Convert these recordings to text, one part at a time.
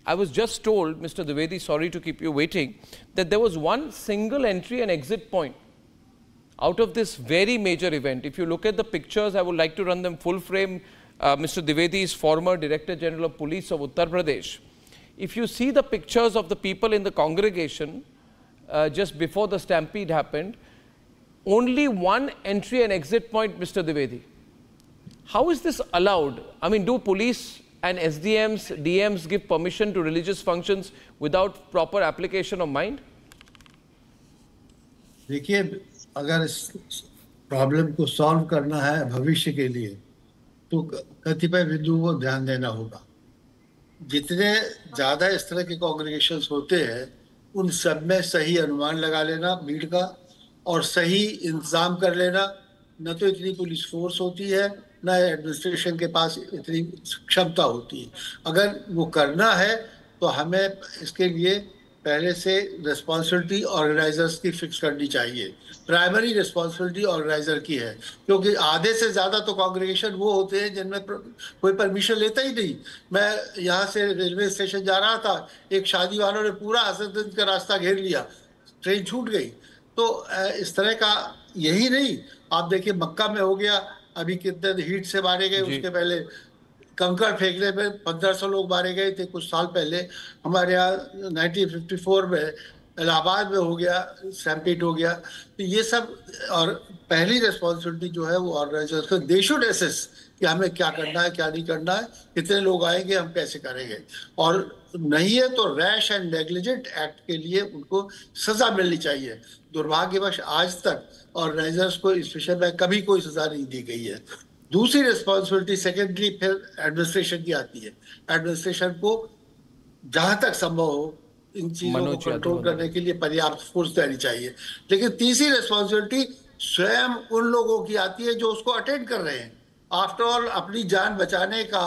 I was just told, Mr. Dwivedi, sorry to keep you waiting, that there was one single entry and exit point out of this very major event. If you look at the pictures, I would like to run them full frame. Mr. Dwivedi is former Director General of Police of Uttar Pradesh. If you see the pictures of the people in the congregation just before the stampede happened, only one entry and exit point, Mr. Dwivedi. How is this allowed? I mean, do police and SDMs, DMs give permission to religious functions without proper application of mind? देखिए, अगर इस problem को solve करना है भविष्य के लिए तो कतिपय बिंदुओं को ध्यान देना होगा। जितने ज़्यादा इस तरह के कॉन्ग्रेगेशंस होते हैं उन सब में सही अनुमान लगा लेना भीड़ का और सही इंतज़ाम कर लेना। न तो इतनी पुलिस फोर्स होती है न एडमिनिस्ट्रेशन के पास इतनी क्षमता होती है। अगर वो करना है तो हमें इसके लिए पहले से रिस्पॉन्सिबिलिटी ऑर्गेनाइजर्स की फिक्स करनी चाहिए। प्राइमरी रिस्पॉन्सिबिलिटी ऑर्गेनाइजर की है, क्योंकि आधे से ज़्यादा तो कॉन्ग्रेगेशन वो होते हैं जिनमें कोई परमिशन लेता ही नहीं। मैं यहाँ से रेलवे स्टेशन जा रहा था, एक शादी वालों ने पूरा हसनगंज का रास्ता घेर लिया, ट्रेन छूट गई। तो इस तरह का यही नहीं, आप देखिए मक्का में हो गया, अभी कितने हीट से मारे गए, उसके पहले कंकड़ फेंकने में 1500 लोग मारे गए थे कुछ साल पहले। हमारे यहाँ 1954 में इलाहाबाद में हो गया, स्टैम्पीड हो गया। तो ये सब, और पहली रिस्पॉन्सिबिलिटी जो है वो ऑर्गेनाइजर्स को, दे शुड असेस कि हमें क्या करना है क्या नहीं करना है, कितने लोग आएंगे, हम कैसे करेंगे। और नहीं है तो रैश एंड नेग्लिजेंट एक्ट के लिए उनको सजा मिलनी चाहिए। दुर्भाग्यवश आज तक ऑर्गेनाइजर्स को इस विषय में कभी कोई सजा नहीं दी गई है। दूसरी रिस्पॉन्सिबिलिटी सेकेंडरी फिर एडमिनिस्ट्रेशन की आती है। एडमिनिस्ट्रेशन को जहां तक संभव हो इन चीजों को कंट्रोल करने के लिए पर्याप्त फोर्स देनी चाहिए। लेकिन तीसरी रिस्पॉन्सिबिलिटी स्वयं उन लोगों की आती है जो उसको अटेंड कर रहे हैं। आफ्टर ऑल अपनी जान बचाने का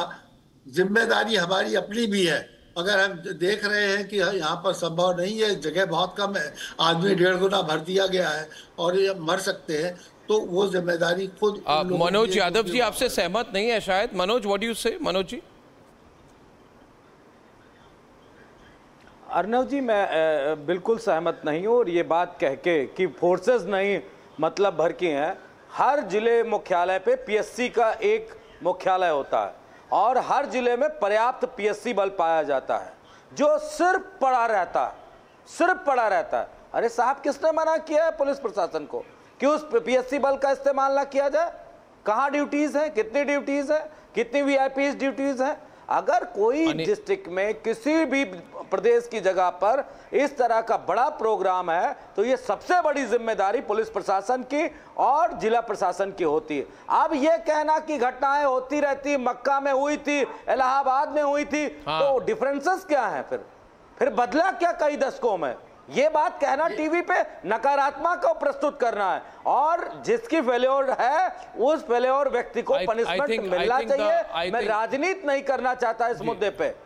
जिम्मेदारी हमारी अपनी भी है। अगर हम देख रहे हैं कि यहाँ पर संभव नहीं है, जगह बहुत कम है, आदमी 1.5 गुना भर दिया गया है और ये मर सकते हैं, तो वो जिम्मेदारी खुद। मनोज यादव जी आपसे सहमत नहीं है शायद। मनोज, व्हाट डू यू से? मनोज जी। अर्नव जी, मैं बिल्कुल सहमत नहीं हूँ। और ये बात कह के कि फोर्सेस नहीं मतलब भर की हैं, हर जिले मुख्यालय पे पीएससी का एक मुख्यालय होता है और हर जिले में पर्याप्त पीएससी बल पाया जाता है जो सिर्फ पड़ा रहता है, सिर्फ पड़ा रहता है। अरे साहब, किसने मना किया है पुलिस प्रशासन को कि उस पीएससी बल का इस्तेमाल ना किया जाए? कहाँ ड्यूटीज हैं, कितनी ड्यूटीज हैं, कितनी वीआईपी ड्यूटीज हैं? अगर कोई डिस्ट्रिक्ट में किसी भी प्रदेश की जगह पर इस तरह का बड़ा प्रोग्राम है तो ये सबसे बड़ी जिम्मेदारी पुलिस प्रशासन की और जिला प्रशासन की होती है। अब ये कहना कि घटनाएं होती रहती, मक्का में हुई थी, इलाहाबाद में हुई थी, तो डिफरेंसेस क्या हैं? फिर बदला क्या कई दशकों में? ये बात कहना टीवी पे नकारात्मक को प्रस्तुत करना है, और जिसकी फेल्योर है उस फेल्योर व्यक्ति को पनिशमेंट मिलना चाहिए। मैं राजनीति नहीं करना चाहता इस मुद्दे पे।